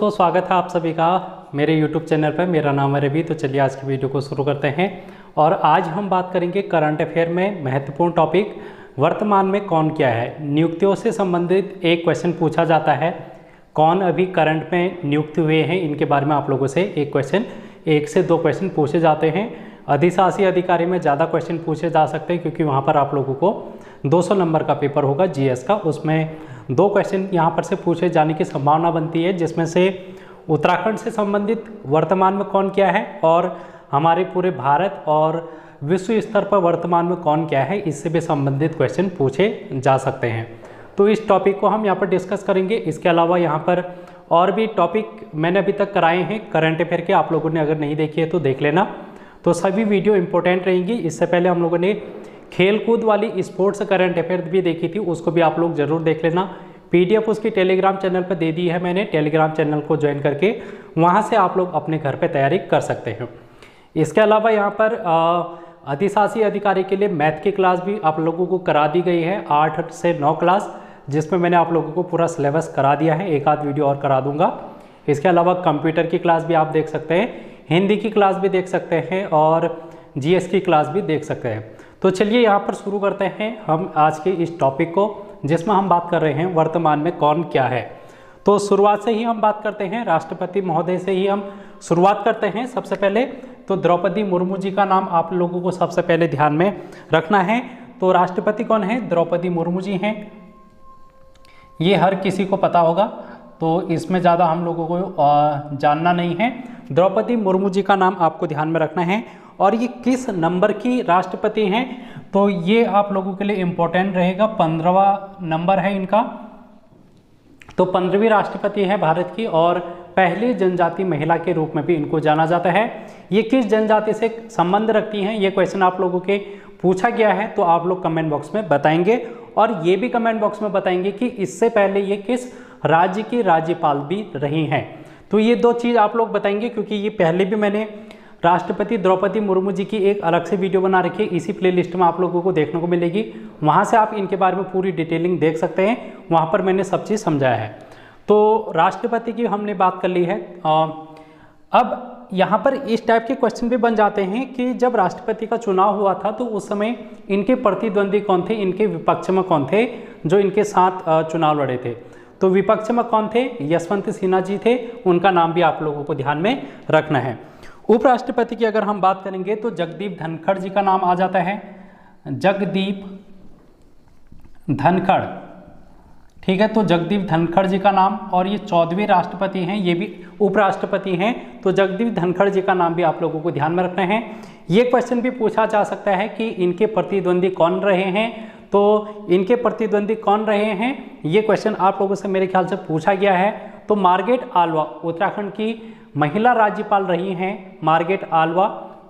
दोस्तों, स्वागत है आप सभी का मेरे YouTube चैनल पर। मेरा नाम है रवि। तो चलिए आज की वीडियो को शुरू करते हैं। और आज हम बात करेंगे करंट अफेयर में महत्वपूर्ण टॉपिक वर्तमान में कौन क्या है। नियुक्तियों से संबंधित एक क्वेश्चन पूछा जाता है, कौन अभी करंट में नियुक्त हुए हैं, इनके बारे में आप लोगों से एक से दो क्वेश्चन पूछे जाते हैं। अधिशासी अधिकारी में ज़्यादा क्वेश्चन पूछे जा सकते हैं क्योंकि वहाँ पर आप लोगों को 200 नंबर का पेपर होगा जीएस का। उसमें 2 क्वेश्चन यहाँ पर से पूछे जाने की संभावना बनती है, जिसमें से उत्तराखंड से संबंधित वर्तमान में कौन क्या है और हमारे पूरे भारत और विश्व स्तर पर वर्तमान में कौन क्या है, इससे भी संबंधित क्वेश्चन पूछे जा सकते हैं। तो इस टॉपिक को हम यहाँ पर डिस्कस करेंगे। इसके अलावा यहाँ पर और भी टॉपिक मैंने अभी तक कराए हैं करंट अफेयर के, आप लोगों ने अगर नहीं देखी है तो देख लेना। तो सभी वीडियो इंपॉर्टेंट रहेंगी। इससे पहले हम लोगों ने खेल कूद वाली स्पोर्ट्स करंट अफेयर भी देखी थी, उसको भी आप लोग जरूर देख लेना। पीडीएफ उसकी टेलीग्राम चैनल पर दे दी है मैंने। टेलीग्राम चैनल को ज्वाइन करके वहाँ से आप लोग अपने घर पे तैयारी कर सकते हैं। इसके अलावा यहाँ पर अधिशासी अधिकारी के लिए मैथ की क्लास भी आप लोगों को करा दी गई है, 8 से 9 क्लास, जिसमें मैंने आप लोगों को पूरा सिलेबस करा दिया है। एक आध वीडियो और करा दूंगा। इसके अलावा कंप्यूटर की क्लास भी आप देख सकते हैं, हिंदी की क्लास भी देख सकते हैं और जीएस की क्लास भी देख सकते हैं। तो चलिए यहाँ पर शुरू करते हैं हम आज के इस टॉपिक को, जिसमें हम बात कर रहे हैं वर्तमान में कौन क्या है। तो शुरुआत से ही हम बात करते हैं, राष्ट्रपति महोदय से ही हम शुरुआत करते हैं। सबसे पहले तो द्रौपदी मुर्मू जी का नाम आप लोगों को सबसे पहले ध्यान में रखना है। तो राष्ट्रपति कौन है? द्रौपदी मुर्मू जी हैं। ये हर किसी को पता होगा, तो इसमें ज़्यादा हम लोगों को जानना नहीं है। द्रौपदी मुर्मू जी का नाम आपको ध्यान में रखना है। और ये किस नंबर की राष्ट्रपति हैं, तो ये आप लोगों के लिए इम्पोर्टेंट रहेगा। 15वां नंबर है इनका। तो 15वीं राष्ट्रपति है भारत की और पहली जनजाति महिला के रूप में भी इनको जाना जाता है। ये किस जनजाति से संबंध रखती हैं, ये क्वेश्चन आप लोगों के पूछा गया है, तो आप लोग कमेंट बॉक्स में बताएंगे। और ये भी कमेंट बॉक्स में बताएंगे कि इससे पहले ये किस राज्य की राज्यपाल भी रही हैं। तो ये 2 चीज़ आप लोग बताएंगे, क्योंकि ये पहले भी मैंने राष्ट्रपति द्रौपदी मुर्मू जी की एक अलग से वीडियो बना रखी है, इसी प्लेलिस्ट में आप लोगों को देखने को मिलेगी। वहाँ से आप इनके बारे में पूरी डिटेलिंग देख सकते हैं, वहाँ पर मैंने सब चीज़ समझाया है। तो राष्ट्रपति की हमने बात कर ली है। अब यहाँ पर इस टाइप के क्वेश्चन भी बन जाते हैं कि जब राष्ट्रपति का चुनाव हुआ था तो उस समय इनके प्रतिद्वंदी कौन थे, इनके विपक्ष में कौन थे जो इनके साथ चुनाव लड़े थे। तो विपक्ष में कौन थे? यशवंत सिन्हा जी थे। उनका नाम भी आप लोगों को ध्यान में रखना है। उपराष्ट्रपति की अगर हम बात करेंगे तो जगदीप धनखड़ जी का नाम आ जाता है। जगदीप धनखड़, ठीक है। तो जगदीप धनखड़ जी का नाम, और ये 14वें राष्ट्रपति हैं, ये भी उपराष्ट्रपति हैं। तो जगदीप धनखड़ जी का नाम भी आप लोगों को ध्यान में रखना है। ये क्वेश्चन भी पूछा जा सकता है कि इनके प्रतिद्वंदी कौन रहे हैं। तो इनके प्रतिद्वंदी कौन रहे हैं, ये क्वेश्चन आप लोगों से मेरे ख्याल से पूछा गया है। तो मार्गरेट आल्वा उत्तराखंड की महिला राज्यपाल रही हैं। मार्गरेट आल्वा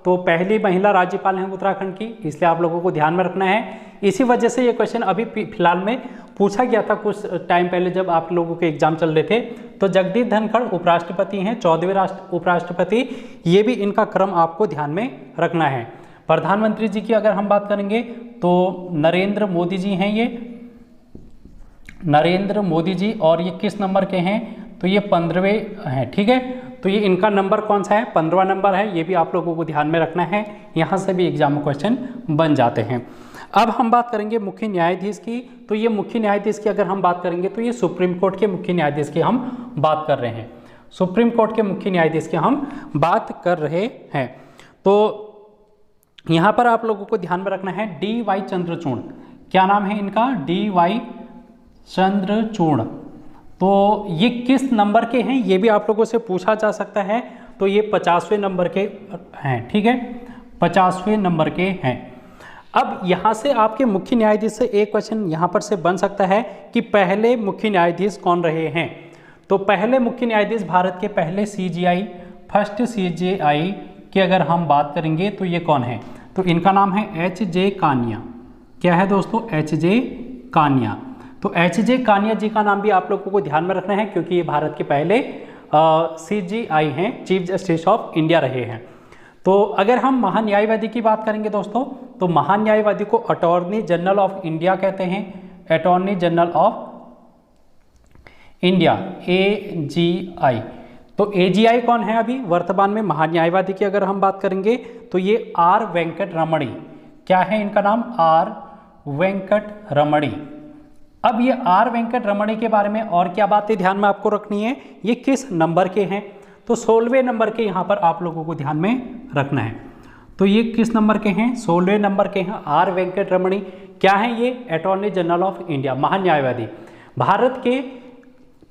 तो पहली महिला राज्यपाल हैं उत्तराखंड की, इसलिए आप लोगों को ध्यान में रखना है। इसी वजह से ये क्वेश्चन अभी फिलहाल में पूछा गया था कुछ टाइम पहले जब आप लोगों के एग्जाम चल रहे थे। तो जगदीप धनखड़ उपराष्ट्रपति हैं, 14वें उपराष्ट्रपति। ये भी इनका क्रम आपको ध्यान में रखना है। प्रधानमंत्री जी की अगर हम बात करेंगे तो नरेंद्र मोदी जी हैं। ये नरेंद्र मोदी जी, और ये किस नंबर के हैं? तो ये 15वें हैं, ठीक है। तो ये इनका नंबर कौन सा है? 15वां नंबर है। ये भी आप लोगों को ध्यान में रखना है, यहाँ से भी एग्जाम में क्वेश्चन बन जाते हैं। अब हम बात करेंगे मुख्य न्यायाधीश की। तो ये मुख्य न्यायाधीश की अगर हम बात करेंगे तो ये सुप्रीम कोर्ट के मुख्य न्यायाधीश की हम बात कर रहे हैं। सुप्रीम कोर्ट के मुख्य न्यायाधीश की हम बात कर रहे हैं। तो यहाँ पर आप लोगों को ध्यान में रखना है DY चंद्रचूड़। क्या नाम है इनका? DY चंद्रचूड़। तो ये किस नंबर के हैं, ये भी आप लोगों से पूछा जा सकता है। तो ये 50वें नंबर के हैं, ठीक है, 50वें नंबर के हैं। अब यहाँ से आपके मुख्य न्यायाधीश से एक क्वेश्चन यहाँ पर से बन सकता है कि पहले मुख्य न्यायाधीश कौन रहे हैं। तो पहले मुख्य न्यायाधीश भारत के पहले CJI, फर्स्ट CJI की अगर हम बात करेंगे तो ये कौन है? तो इनका नाम है HJ कानिया। क्या है दोस्तों? HJ कानिया। तो HJ कानिया जी का नाम भी आप लोगों को ध्यान में रखना है, क्योंकि ये भारत के पहले CJI हैं, चीफ जस्टिस ऑफ इंडिया रहे हैं। तो अगर हम महान्यायवादी की बात करेंगे दोस्तों, तो महान्यायवादी को अटॉर्नी जनरल ऑफ इंडिया कहते हैं। Attorney general of India AGI, तो एजीआई कौन है अभी वर्तमान में महान्यायवादी की अगर हम बात करेंगे तो ये आर वेंकट रमणी। क्या है इनका नाम? आर वेंकट रमणी। अब ये आर वेंकट रमणी के बारे में और क्या बातें ध्यान में आपको रखनी है, ये किस नंबर के हैं? तो 16वें नंबर के यहाँ पर आप लोगों को ध्यान में रखना है। तो ये किस नंबर के हैं? 16वें नंबर के हैं आर वेंकट रमणी। क्या है ये? अटॉर्नी जनरल ऑफ इंडिया, महान्यायवादी। भारत के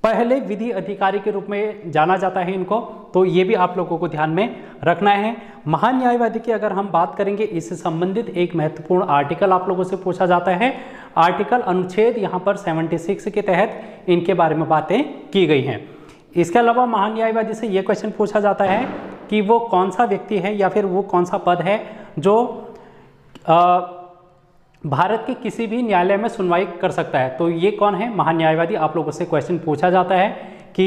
पहले विधि अधिकारी के रूप में जाना जाता है इनको, तो ये भी आप लोगों को ध्यान में रखना है। महान्यायवादी की अगर हम बात करेंगे, इससे संबंधित एक महत्वपूर्ण आर्टिकल आप लोगों से पूछा जाता है। आर्टिकल अनुच्छेद यहाँ पर 76 के तहत इनके बारे में बातें की गई हैं। इसके अलावा महान्यायवादी से ये क्वेश्चन पूछा जाता है कि वो कौन सा व्यक्ति है या फिर वो कौन सा पद है जो भारत के किसी भी न्यायालय में सुनवाई कर सकता है। तो ये कौन है? महान्यायवादी। आप लोगों से क्वेश्चन पूछा जाता है कि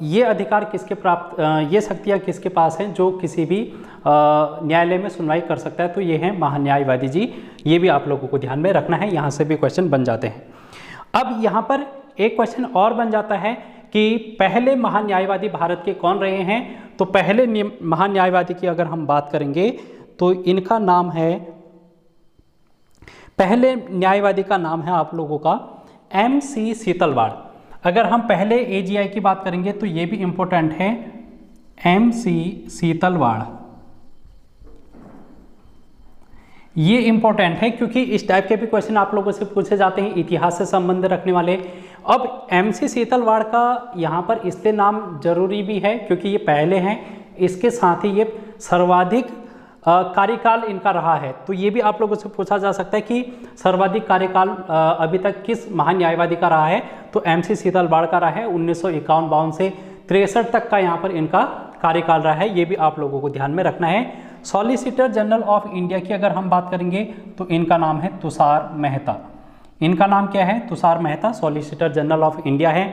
ये अधिकार किसके प्राप्त, ये शक्तियाँ किसके पास हैं जो किसी भी न्यायालय में सुनवाई कर सकता है? तो ये हैं महान्यायवादी जी। ये भी आप लोगों को ध्यान में रखना है, यहाँ से भी क्वेश्चन बन जाते हैं। अब यहाँ पर एक क्वेश्चन और बन जाता है कि पहले महान्यायवादी भारत के कौन रहे हैं? तो पहले महान्यायवादी की अगर हम बात करेंगे तो इनका नाम है, पहले न्यायवादी का नाम है आप लोगों का MC सीतलवाड़। अगर हम पहले AGI की बात करेंगे तो ये भी इंपॉर्टेंट है, MC सीतलवाड़। ये इंपॉर्टेंट है क्योंकि इस टाइप के भी क्वेश्चन आप लोगों से पूछे जाते हैं, इतिहास से संबंध रखने वाले। अब MC सीतलवाड़ का यहाँ पर इसलिए नाम जरूरी भी है क्योंकि ये पहले हैं, इसके साथ ही ये सर्वाधिक कार्यकाल इनका रहा है। तो ये भी आप लोगों से पूछा जा सकता है कि सर्वाधिक कार्यकाल अभी तक किस महान्यायवादी का रहा है? तो MC सीतलवाड़ का रहा है। 1951-52 से 63 तक का यहाँ पर इनका कार्यकाल रहा है। ये भी आप लोगों को ध्यान में रखना है। सॉलिसिटर जनरल ऑफ इंडिया की अगर हम बात करेंगे तो इनका नाम है तुषार मेहता। इनका नाम क्या है? Tushar Mehta, solicitor general of India है।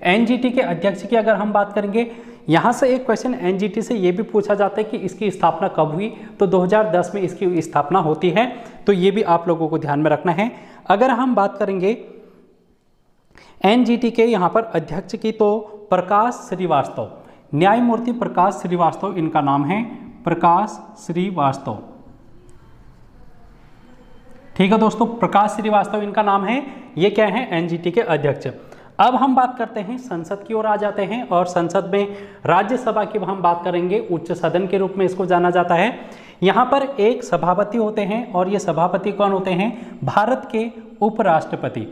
NGT के अध्यक्ष की अगर हम बात करेंगे, यहाँ से एक क्वेश्चन NGT से ये भी पूछा जाता है कि इसकी स्थापना कब हुई? तो 2010 में इसकी स्थापना होती है। तो ये भी आप लोगों को ध्यान में रखना है। अगर हम बात करेंगे NGT के यहाँ पर अध्यक्ष की तो प्रकाश श्रीवास्तव, न्यायमूर्ति प्रकाश श्रीवास्तव इनका नाम है, प्रकाश श्रीवास्तव। ठीक है दोस्तों, प्रकाश श्रीवास्तव इनका नाम है। ये क्या है? NGT के अध्यक्ष। अब हम बात करते हैं संसद की ओर आ जाते हैं, और संसद में राज्यसभा की हम बात करेंगे। उच्च सदन के रूप में इसको जाना जाता है। यहाँ पर एक सभापति होते हैं, और ये सभापति कौन होते हैं? भारत के उपराष्ट्रपति।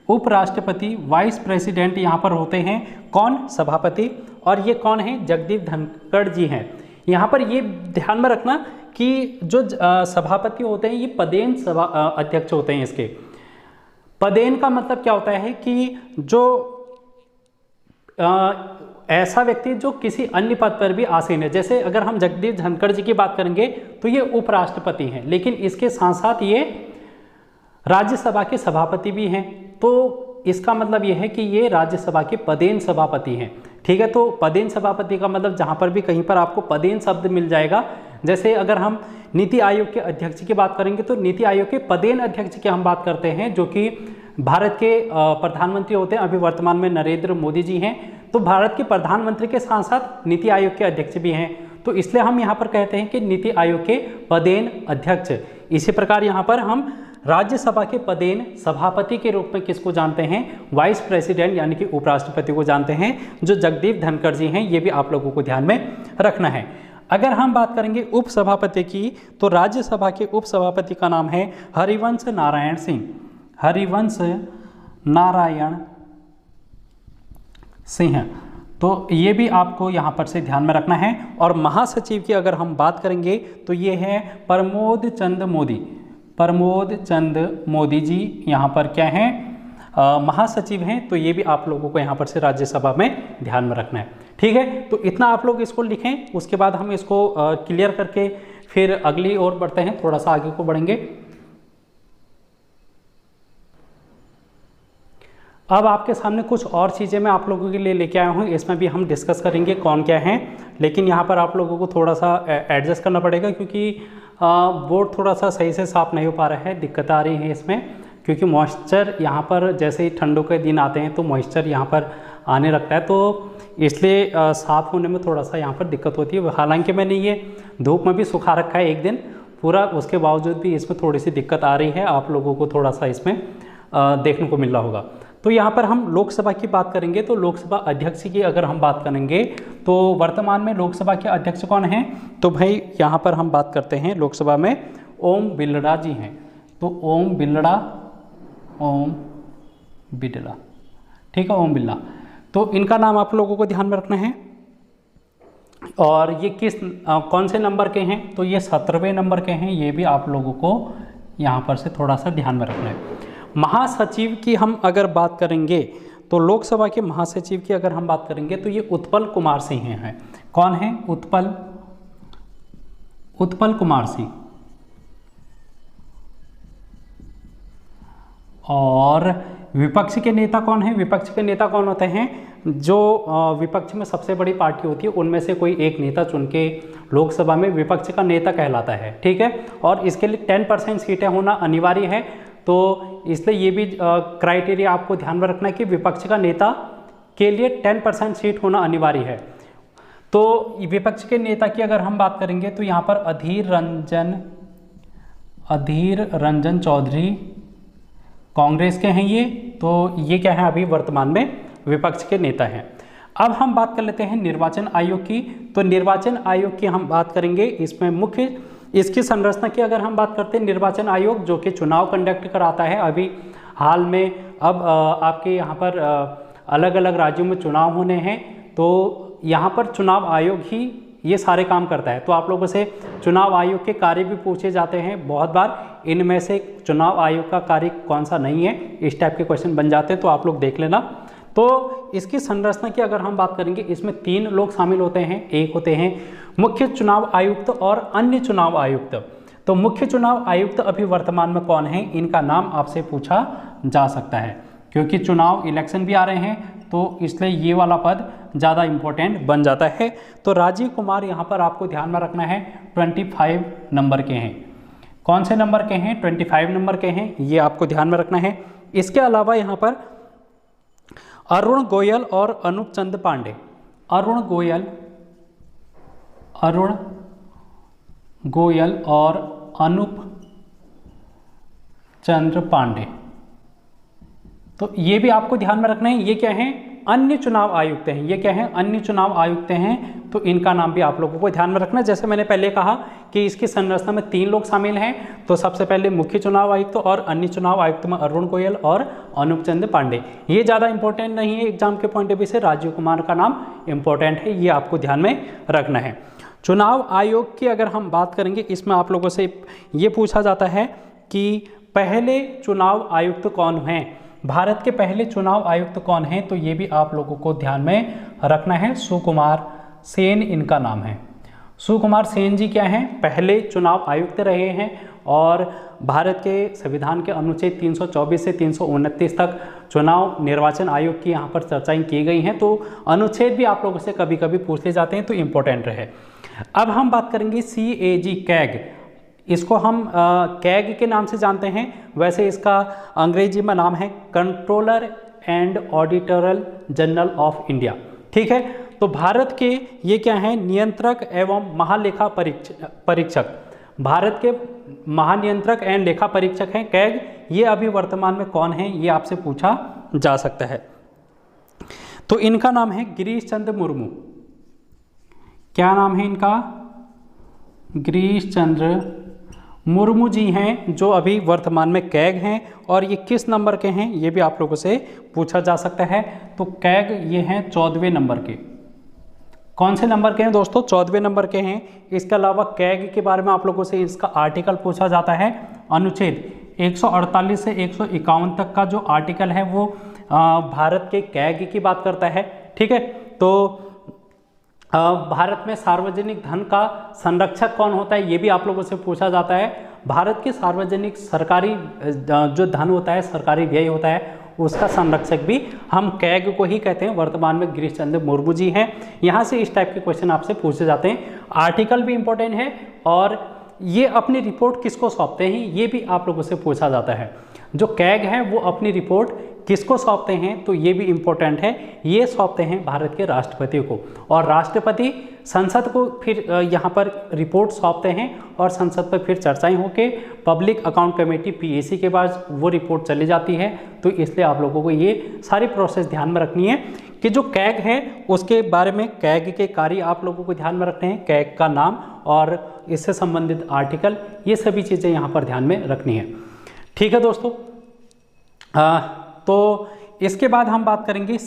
उपराष्ट्रपति, वाइस प्रेसिडेंट यहाँ पर होते हैं। कौन? सभापति। और ये कौन है? जगदीप धनखड़ जी हैं। यहाँ पर ये ध्यान में रखना कि जो सभापति होते हैं ये पदेन सभा अध्यक्ष होते हैं। इसके पदेन का मतलब क्या होता है कि जो ऐसा व्यक्ति जो किसी अन्य पद पर भी आसीन है। जैसे अगर हम जगदीप धनखड़ जी की बात करेंगे तो ये उपराष्ट्रपति हैं, लेकिन इसके साथ साथ ये राज्यसभा के सभापति भी हैं। तो इसका मतलब ये है कि ये राज्यसभा के पदेन सभापति हैं। ठीक है, तो पदेन सभापति का मतलब जहाँ पर भी कहीं पर आपको पदेन शब्द मिल जाएगा। जैसे अगर हम नीति आयोग के अध्यक्ष की बात करेंगे तो नीति आयोग के पदेन अध्यक्ष की हम बात करते हैं, जो कि भारत के प्रधानमंत्री होते हैं। अभी वर्तमान में नरेंद्र मोदी जी हैं, तो भारत के प्रधानमंत्री के साथ साथ नीति आयोग के अध्यक्ष भी हैं। तो इसलिए हम यहाँ पर कहते हैं कि नीति आयोग के पदेन अध्यक्ष। इसी प्रकार यहाँ पर हम राज्यसभा के पदेन सभापति के रूप में किसको जानते हैं? वाइस प्रेसिडेंट यानी कि उपराष्ट्रपति को जानते हैं, जो जगदीप धनखड़ जी हैं। ये भी आप लोगों को ध्यान में रखना है। अगर हम बात करेंगे उपसभापति की, तो राज्यसभा के उपसभापति का नाम है हरिवंश नारायण सिंह। हरिवंश नारायण सिंह। तो ये भी आपको यहाँ पर से ध्यान में रखना है। और महासचिव की अगर हम बात करेंगे तो ये है प्रमोद चंद मोदी। प्रमोद चंद मोदी जी यहाँ पर क्या हैं? महासचिव हैं। तो ये भी आप लोगों को यहाँ पर से राज्यसभा में ध्यान में रखना है। ठीक है, तो इतना आप लोग इसको लिखें। उसके बाद हम इसको क्लियर करके फिर अगली ओर बढ़ते हैं, थोड़ा सा आगे को बढ़ेंगे। अब आपके सामने कुछ और चीज़ें मैं आप लोगों के लिए लेके आया हूँ, इसमें भी हम डिस्कस करेंगे कौन क्या है। लेकिन यहाँ पर आप लोगों को थोड़ा सा एडजस्ट करना पड़ेगा, क्योंकि बोर्ड थोड़ा सा सही से साफ नहीं हो पा रहा है, दिक्कत आ रही है इसमें, क्योंकि मॉइस्चर यहाँ पर जैसे ही ठंडों के दिन आते हैं तो मॉइस्चर यहाँ पर आने लगता है, तो इसलिए साफ़ होने में थोड़ा सा यहाँ पर दिक्कत होती है। हालांकि मैंने ये धूप में भी सुखा रखा है एक दिन पूरा, उसके बावजूद भी इसमें थोड़ी सी दिक्कत आ रही है, आप लोगों को थोड़ा सा इसमें देखने को मिल रहा होगा। तो यहाँ पर हम लोकसभा की बात करेंगे, तो लोकसभा अध्यक्ष की अगर हम बात करेंगे तो वर्तमान में लोकसभा के अध्यक्ष कौन हैं, तो भाई यहाँ पर हम बात करते हैं लोकसभा में ओम बिरला जी हैं। तो ओम बिरला, ठीक है, ओम बिरला। तो इनका नाम आप लोगों को ध्यान में रखना है। और ये कौन से नंबर के हैं, तो ये 17वें नंबर के हैं, ये भी आप लोगों को यहाँ पर से थोड़ा सा ध्यान में रखना है। महासचिव की हम अगर बात करेंगे तो लोकसभा के महासचिव की अगर हम बात करेंगे तो ये उत्पल कुमार सिंह हैं। कौन है? उत्पल कुमार सिंह। और विपक्ष के नेता कौन है? विपक्ष के नेता कौन होते हैं? जो विपक्ष में सबसे बड़ी पार्टी होती है उनमें से कोई एक नेता चुन के लोकसभा में विपक्ष का नेता कहलाता है, ठीक है। और इसके लिए 10% सीटें होना अनिवार्य है, तो इसलिए ये भी क्राइटेरिया आपको ध्यान में रखना है कि विपक्ष का नेता के लिए 10% सीट होना अनिवार्य है। तो विपक्ष के नेता की अगर हम बात करेंगे तो यहाँ पर अधीर रंजन चौधरी कांग्रेस के हैं ये, तो ये क्या है अभी वर्तमान में विपक्ष के नेता हैं। अब हम बात कर लेते हैं निर्वाचन आयोग की। तो निर्वाचन आयोग की हम बात करेंगे, इसमें मुख्य इसकी संरचना की अगर हम बात करते हैं, निर्वाचन आयोग जो कि चुनाव कंडक्ट कराता है। अभी हाल में अब आपके यहाँ पर अलग अलग राज्यों में चुनाव होने हैं, तो यहाँ पर चुनाव आयोग ही ये सारे काम करता है। तो आप लोगों से चुनाव आयोग के कार्य भी पूछे जाते हैं बहुत बार, इनमें से चुनाव आयोग का कार्य कौन सा नहीं है, इस टाइप के क्वेश्चन बन जाते हैं, तो आप लोग देख लेना। तो इसकी संरचना की अगर हम बात करेंगे, इसमें 3 लोग शामिल होते हैं। एक होते हैं मुख्य चुनाव आयुक्त और अन्य चुनाव आयुक्त। तो मुख्य चुनाव आयुक्त अभी वर्तमान में कौन है, इनका नाम आपसे पूछा जा सकता है, क्योंकि चुनाव इलेक्शन भी आ रहे हैं, तो इसलिए ये वाला पद ज़्यादा इम्पोर्टेंट बन जाता है। तो राजीव कुमार यहाँ पर आपको ध्यान में रखना है, 25 नंबर के हैं। कौन से नंबर के हैं? 25 नंबर के हैं, ये आपको ध्यान में रखना है। इसके अलावा यहाँ पर अरुण गोयल और अनूप चंद पांडे। अरुण गोयल और अनूप चंद्र पांडे, तो ये भी आपको ध्यान में रखना है। ये क्या है? अन्य चुनाव आयुक्त हैं। ये क्या है? अन्य चुनाव आयुक्त हैं, तो इनका नाम भी आप लोगों को ध्यान में रखना है। जैसे मैंने पहले कहा कि इसकी संरचना में 3 लोग शामिल हैं, तो सबसे पहले मुख्य चुनाव आयुक्त और अन्य चुनाव आयुक्त में अरुण गोयल और अनूप चंद पांडे। ये ज़्यादा इंपॉर्टेंट नहीं है एग्जाम के पॉइंट ऑफ व्यू से, राजीव कुमार का नाम इंपॉर्टेंट है, ये आपको ध्यान में रखना है। चुनाव आयोग की अगर हम बात करेंगे, इसमें आप लोगों से ये पूछा जाता है कि पहले चुनाव आयुक्त कौन हैं, भारत के पहले चुनाव आयुक्त कौन हैं, तो ये भी आप लोगों को ध्यान में रखना है। सुकुमार सेन इनका नाम है। सुकुमार सेन जी क्या हैं? पहले चुनाव आयुक्त रहे हैं, और भारत के संविधान के अनुच्छेद 324 से 329 तक चुनाव निर्वाचन आयोग की यहाँ पर चर्चाएं की गई हैं, तो अनुच्छेद भी आप लोगों से कभी कभी पूछे जाते हैं, तो इम्पोर्टेंट रहे। अब हम बात करेंगे CAG कैग। इसको हम कैग के नाम से जानते हैं, वैसे इसका अंग्रेजी में नाम है controller and auditor general of India, ठीक है। तो भारत के ये क्या है? नियंत्रक एवं महालेखा परीक्षक। भारत के महानियंत्रक एंड लेखा परीक्षक हैं कैग। ये अभी वर्तमान में कौन है, ये आपसे पूछा जा सकता है। तो इनका नाम है गिरीश चंद्र मुर्मू। क्या नाम है इनका? गिरीश चंद्र मुर्मू जी हैं, जो अभी वर्तमान में कैग हैं। और ये किस नंबर के हैं, ये भी आप लोगों से पूछा जा सकता है। तो कैग ये हैं 14वें नंबर के। कौन से नंबर के हैं दोस्तों? 14वें नंबर के हैं। इसके अलावा कैग के बारे में आप लोगों से इसका आर्टिकल पूछा जाता है। अनुच्छेद 148 से 151 तक का जो आर्टिकल है वो भारत के कैग की बात करता है, ठीक है। तो भारत में सार्वजनिक धन का संरक्षक कौन होता है, ये भी आप लोगों से पूछा जाता है। भारत के सार्वजनिक सरकारी जो धन होता है, सरकारी व्यय होता है, उसका संरक्षक भी हम कैग को ही कहते हैं। वर्तमान में गिरीश चंद्र मुर्मू जी हैं। यहाँ से इस टाइप के क्वेश्चन आपसे पूछे जाते हैं। आर्टिकल भी इंपॉर्टेंट है, और ये अपनी रिपोर्ट किसको सौंपते हैं, ये भी आप लोगों से पूछा जाता है। जो कैग है वो अपनी रिपोर्ट किसको सौंपते हैं, तो ये भी इम्पोर्टेंट है, ये सौंपते हैं भारत के राष्ट्रपति को, और राष्ट्रपति संसद को फिर यहाँ पर रिपोर्ट सौंपते हैं और संसद पर फिर चर्चाएं होके पब्लिक अकाउंट कमेटी PAC के पास वो रिपोर्ट चली जाती है। तो इसलिए आप लोगों को ये सारी प्रोसेस ध्यान में रखनी है कि जो कैग है उसके बारे में, कैग के कार्य आप लोगों को ध्यान में रखने हैं, कैग का नाम और इससे संबंधित आर्टिकल, ये सभी चीज़ें यहाँ पर ध्यान में रखनी है। ठीक है दोस्तों, तो इसके बाद हम बात करेंगे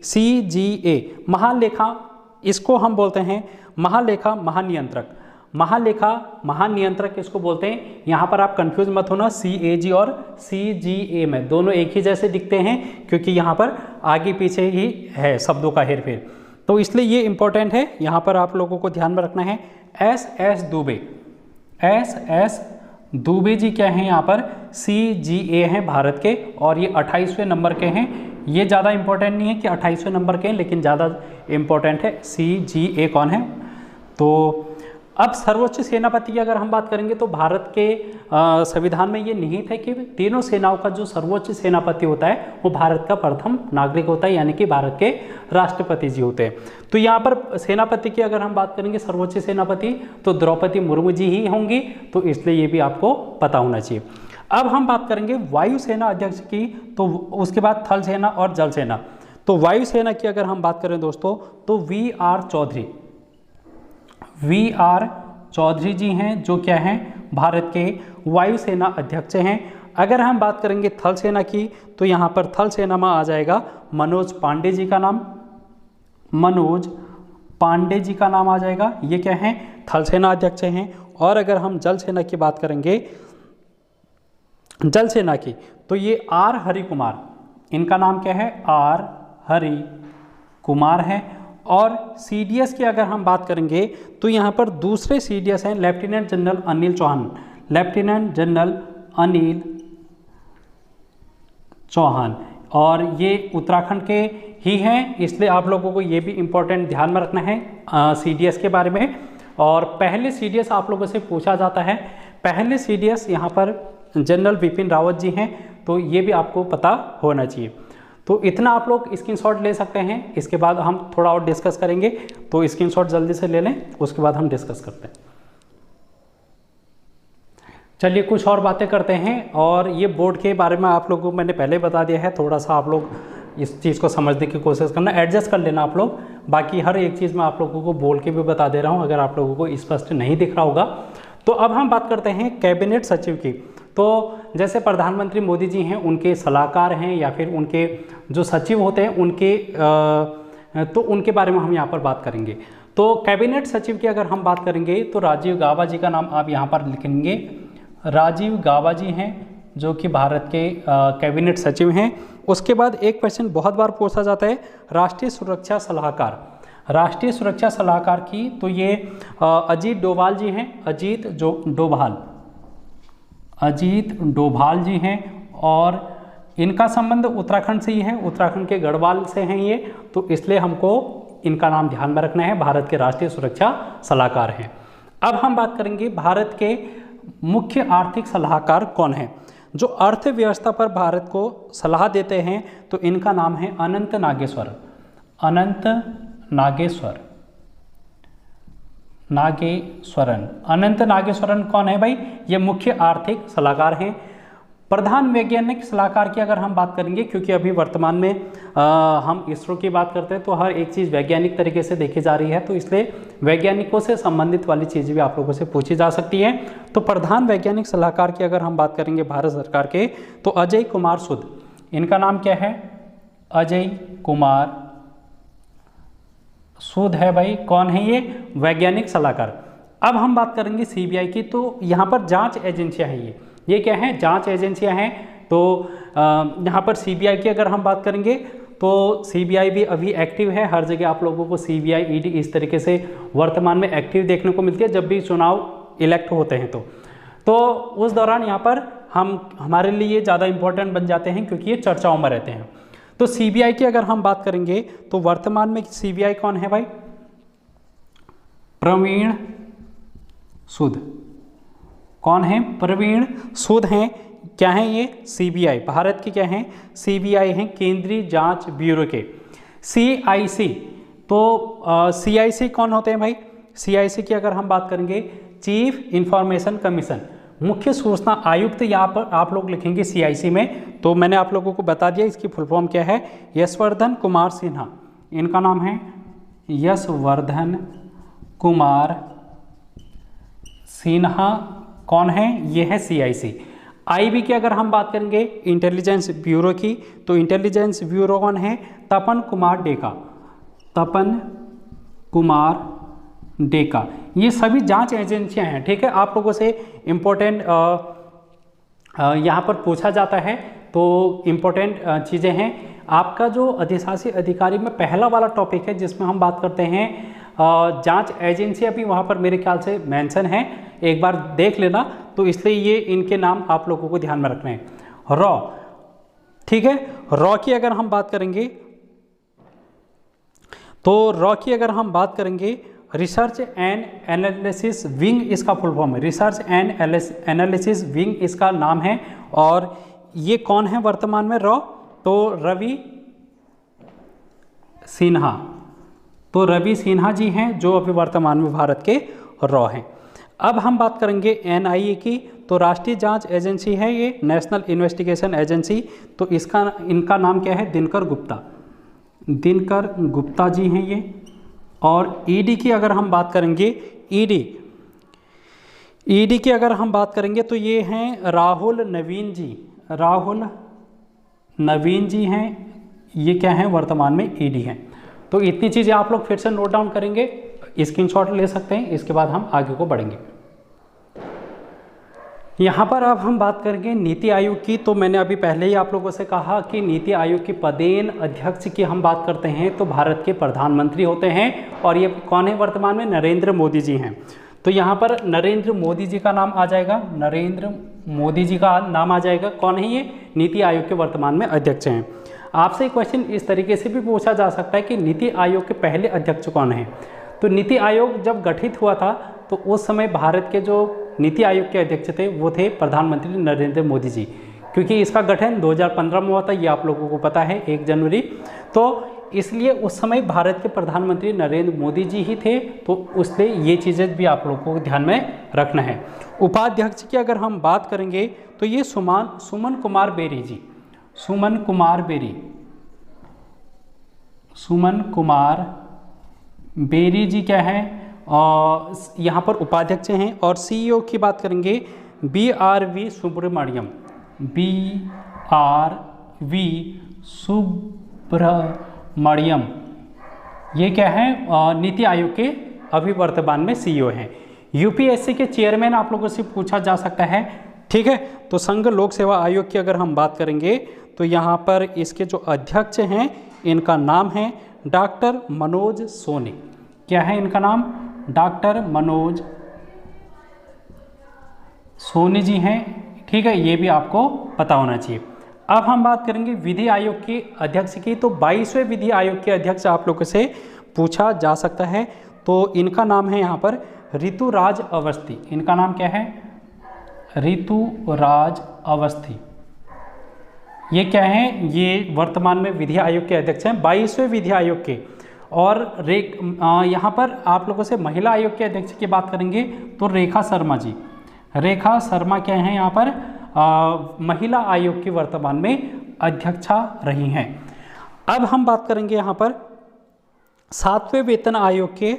CGA महालेखा, इसको हम बोलते हैं महालेखा महानियंत्रक। महालेखा महानियंत्रक इसको बोलते हैं। यहाँ पर आप कंफ्यूज मत होना, CAG और CGA में दोनों एक ही जैसे दिखते हैं, क्योंकि यहाँ पर आगे पीछे ही है शब्दों का हेरफेर, तो इसलिए ये इंपॉर्टेंट है, यहाँ पर आप लोगों को ध्यान में रखना है। SS दुबे जी क्या हैं यहाँ पर, CGA हैं भारत के, और ये 28वें नंबर के हैं। ये ज़्यादा इंपॉर्टेंट नहीं है कि 28वें नंबर के हैं, लेकिन ज़्यादा इंपॉर्टेंट है CGA कौन है। तो अब सर्वोच्च सेनापति की अगर हम बात करेंगे तो भारत के संविधान में ये निहित है कि तीनों सेनाओं का जो सर्वोच्च सेनापति होता है वो भारत का प्रथम नागरिक होता है, यानी कि भारत के राष्ट्रपति जी होते हैं। तो यहाँ पर सेनापति की अगर हम बात करेंगे, सर्वोच्च सेनापति, तो द्रौपदी मुर्मू जी ही होंगी, तो इसलिए ये भी आपको पता होना चाहिए। अब हम बात करेंगे वायुसेना अध्यक्ष की, तो उसके बाद थल सेना और जल सेना। तो वायुसेना की अगर हम बात करें दोस्तों, तो VR चौधरी जी हैं, जो क्या हैं, भारत के वायुसेना अध्यक्ष हैं। अगर हम बात करेंगे थल सेना की, तो यहाँ पर थल सेना में आ जाएगा मनोज पांडे जी का नाम, मनोज पांडे जी का नाम आ जाएगा, ये क्या हैं, थल सेना अध्यक्ष हैं। और अगर हम जल सेना की बात करेंगे, जल सेना की, तो ये R हरि कुमार, इनका नाम क्या है, R हरि कुमार है। और CDS की अगर हम बात करेंगे तो यहाँ पर दूसरे CDS हैं lieutenant general Anil Chauhan, lieutenant general Anil Chauhan, और ये उत्तराखंड के ही हैं, इसलिए आप लोगों को ये भी इम्पोर्टेंट ध्यान में रखना है CDS के बारे में। और पहले CDS आप लोगों से पूछा जाता है, पहले CDS यहाँ पर जनरल बिपिन रावत जी हैं, तो ये भी आपको पता होना चाहिए। तो इतना आप लोग स्क्रीनशॉट ले सकते हैं, इसके बाद हम थोड़ा और डिस्कस करेंगे, तो स्क्रीनशॉट जल्दी से ले लें, उसके बाद हम डिस्कस करते हैं। चलिए कुछ और बातें करते हैं, और ये बोर्ड के बारे में आप लोगों को मैंने पहले बता दिया है, थोड़ा सा आप लोग इस चीज़ को समझने की कोशिश करना, एडजस्ट कर लेना आप लोग। बाकी हर एक चीज़ मैं आप लोगों को बोल के भी बता दे रहा हूँ, अगर आप लोगों को स्पष्ट नहीं दिख रहा होगा। तो अब हम बात करते हैं कैबिनेट सचिव की। तो जैसे प्रधानमंत्री मोदी जी हैं, उनके सलाहकार हैं या फिर उनके जो सचिव होते हैं उनके तो उनके बारे में हम यहाँ पर बात करेंगे। तो कैबिनेट सचिव की अगर हम बात करेंगे तो राजीव गाबा जी का नाम आप यहाँ पर लिखेंगे, राजीव गाबा जी हैं जो कि भारत के कैबिनेट सचिव हैं। उसके बाद एक क्वेश्चन बहुत बार पूछा जाता है, राष्ट्रीय सुरक्षा सलाहकार, राष्ट्रीय सुरक्षा सलाहकार की, तो ये अजीत डोभाल जी हैं, अजीत डोभाल जी हैं, और इनका संबंध उत्तराखंड से ही है, उत्तराखंड के गढ़वाल से हैं ये, तो इसलिए हमको इनका नाम ध्यान में रखना है, भारत के राष्ट्रीय सुरक्षा सलाहकार हैं। अब हम बात करेंगे भारत के मुख्य आर्थिक सलाहकार कौन है, जो अर्थव्यवस्था पर भारत को सलाह देते हैं, तो इनका नाम है अनंत नागेश्वरन। अनंत नागेश्वरन कौन है भाई, ये मुख्य आर्थिक सलाहकार हैं। प्रधान वैज्ञानिक सलाहकार की अगर हम बात करेंगे, क्योंकि अभी वर्तमान में हम इसरो की बात करते हैं, तो हर एक चीज़ वैज्ञानिक तरीके से देखी जा रही है, तो इसलिए वैज्ञानिकों से संबंधित वाली चीज़ें भी आप लोगों से पूछी जा सकती है। तो प्रधान वैज्ञानिक सलाहकार की अगर हम बात करेंगे भारत सरकार के, तो अजय कुमार सूद, इनका नाम क्या है, अजय कुमार सूद है भाई, कौन है ये, वैज्ञानिक सलाहकार। अब हम बात करेंगे CBI की, तो यहाँ पर जांच एजेंसियाँ हैं, ये क्या है, जांच एजेंसियां हैं। तो यहाँ पर CBI की अगर हम बात करेंगे, तो CBI भी अभी एक्टिव है, हर जगह आप लोगों को CBI ED इस तरीके से वर्तमान में एक्टिव देखने को मिलती है, जब भी चुनाव इलेक्ट होते हैं तो उस दौरान यहाँ पर हमारे लिए ज़्यादा इम्पोर्टेंट बन जाते हैं, क्योंकि ये चर्चाओं में रहते हैं। तो CBI की अगर हम बात करेंगे, तो वर्तमान में CBI कौन है भाई, प्रवीण सूद, कौन है, प्रवीण सूद हैं, क्या हैं ये? CBI, भारत की क्या हैं? CBI हैं, केंद्रीय जांच ब्यूरो के। CIC, तो CIC कौन होते हैं भाई? CIC की अगर हम बात करेंगे, चीफ इंफॉर्मेशन कमीशन, मुख्य सूचना आयुक्त। यहाँ पर आप लोग लिखेंगे CIC में, तो मैंने आप लोगों को बता दिया इसकी फुल फॉर्म क्या है। यशवर्धन कुमार सिन्हा, इनका नाम है यशवर्धन कुमार सिन्हा। कौन है? ये है CIC। IB की अगर हम बात करेंगे, इंटेलिजेंस ब्यूरो की, तो इंटेलिजेंस ब्यूरो कौन है? तपन कुमार डेका, तपन कुमार डेका। ये सभी जांच एजेंसियां हैं, ठीक है। आप लोगों से इम्पोर्टेंट यहाँ पर पूछा जाता है, तो इम्पोर्टेंट चीज़ें हैं। आपका जो अधिशासी अधिकारी में पहला वाला टॉपिक है जिसमें हम बात करते हैं जांच एजेंसियां भी वहाँ पर मेरे ख्याल से मेंशन है, एक बार देख लेना। तो इसलिए ये इनके नाम आप लोगों को ध्यान में रखने हैं। रॉ, ठीक है। रॉ की अगर हम बात करेंगे, तो रॉ की अगर हम बात करेंगे, रिसर्च एंड एनालिसिस विंग इसका फुल फॉर्म है। रिसर्च एंड एनालिसिस विंग इसका नाम है। और ये कौन है वर्तमान में? रॉ, तो रवि सिन्हा, तो रवि सिन्हा जी हैं जो अभी वर्तमान में भारत के रॉ हैं। अब हम बात करेंगे NIA की, तो राष्ट्रीय जांच एजेंसी है ये, नेशनल इन्वेस्टिगेशन एजेंसी। तो इनका नाम क्या है? दिनकर गुप्ता, दिनकर गुप्ता जी हैं ये। और ED की अगर हम बात करेंगे, ED की अगर हम बात करेंगे, तो ये हैं राहुल नवीन जी, राहुल नवीन जी हैं। ये क्या हैं? वर्तमान में ED हैं। तो इतनी चीज़ें आप लोग फिर से नोट डाउन करेंगे, स्क्रीनशॉट ले सकते हैं। इसके बाद हम आगे को बढ़ेंगे। यहाँ पर अब हम बात करेंगे नीति आयोग की। तो मैंने अभी पहले ही आप लोगों से कहा कि नीति आयोग के पदेन अध्यक्ष की हम बात करते हैं तो भारत के प्रधानमंत्री होते हैं। और ये कौन है वर्तमान में? नरेंद्र मोदी जी हैं। तो यहाँ पर नरेंद्र मोदी जी का नाम आ जाएगा, नरेंद्र मोदी जी का नाम आ जाएगा। कौन है ये? नीति आयोग के वर्तमान में अध्यक्ष हैं। आपसे क्वेश्चन इस तरीके से भी पूछा जा सकता है कि नीति आयोग के पहले अध्यक्ष कौन है? तो नीति आयोग जब गठित हुआ था तो उस समय भारत के जो नीति आयोग के अध्यक्ष थे वो थे प्रधानमंत्री नरेंद्र मोदी जी, क्योंकि इसका गठन 2015 में हुआ था, ये आप लोगों को पता है, 1 जनवरी। तो इसलिए उस समय भारत के प्रधानमंत्री नरेंद्र मोदी जी ही थे। तो उसलिए ये चीज़ें भी आप लोगों को ध्यान में रखना है। उपाध्यक्ष की अगर हम बात करेंगे तो ये सुमन कुमार बेरी जी, सुमन कुमार बेरी, सुमन कुमार बेरी जी क्या है? यहाँ पर उपाध्यक्ष हैं। और CEO की बात करेंगे, BRV सुब्रमण्यम, BRV सुब्रमण्यम, ये क्या है? नीति आयोग के अभी वर्तमान में CEO हैं। UPSC के चेयरमैन आप लोगों से पूछा जा सकता है, ठीक है। तो संघ लोक सेवा आयोग की अगर हम बात करेंगे तो यहाँ पर इसके जो अध्यक्ष हैं इनका नाम है डॉक्टर मनोज सोनी। क्या है इनका नाम? डॉक्टर मनोज सोनी जी हैं, ठीक है। ये भी आपको पता होना चाहिए। अब हम बात करेंगे विधि आयोग के अध्यक्ष की। तो 22वें विधि आयोग के अध्यक्ष आप लोगों से पूछा जा सकता है। तो इनका नाम है यहाँ पर ऋतुराज अवस्थी। इनका नाम क्या है? ऋतुराज अवस्थी। ये क्या है? ये वर्तमान में विधि आयोग के अध्यक्ष हैं, 22वें विधि आयोग के। और यहाँ पर आप लोगों से महिला आयोग के अध्यक्ष की बात करेंगे तो रेखा शर्मा जी, रेखा शर्मा क्या हैं? यहाँ पर महिला आयोग की वर्तमान में अध्यक्षा रही हैं। अब हम बात करेंगे यहाँ पर 7वें वेतन आयोग के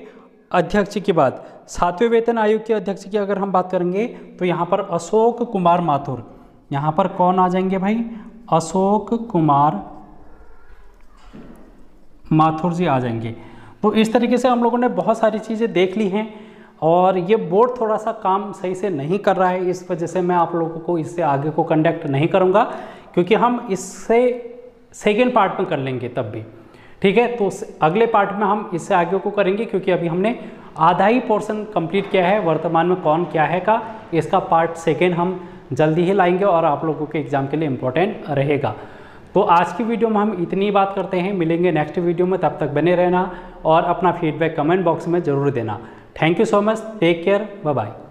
अध्यक्ष की बात। 7वें वेतन आयोग के अध्यक्ष की अगर हम बात करेंगे तो यहाँ पर अशोक कुमार माथुर। यहाँ पर कौन आ जाएंगे भाई? अशोक कुमार माथुर जी आ जाएंगे। तो इस तरीके से हम लोगों ने बहुत सारी चीज़ें देख ली हैं। और ये बोर्ड थोड़ा सा काम सही से नहीं कर रहा है, इस वजह से मैं आप लोगों को इससे आगे को कंडक्ट नहीं करूँगा, क्योंकि हम इससे सेकेंड पार्ट में कर लेंगे तब भी, ठीक है। तो अगले पार्ट में हम इससे आगे को करेंगे, क्योंकि अभी हमने आधा ही पोर्शन कंप्लीट किया है। वर्तमान में कौन क्या है का इसका पार्ट सेकेंड हम जल्दी ही लाएंगे और आप लोगों के एग्जाम के लिए इम्पोर्टेंट रहेगा। तो आज की वीडियो में हम इतनी बात करते हैं, मिलेंगे नेक्स्ट वीडियो में। तब तक बने रहना और अपना फीडबैक कमेंट बॉक्स में ज़रूर देना। Thank you so much, take care, bye bye.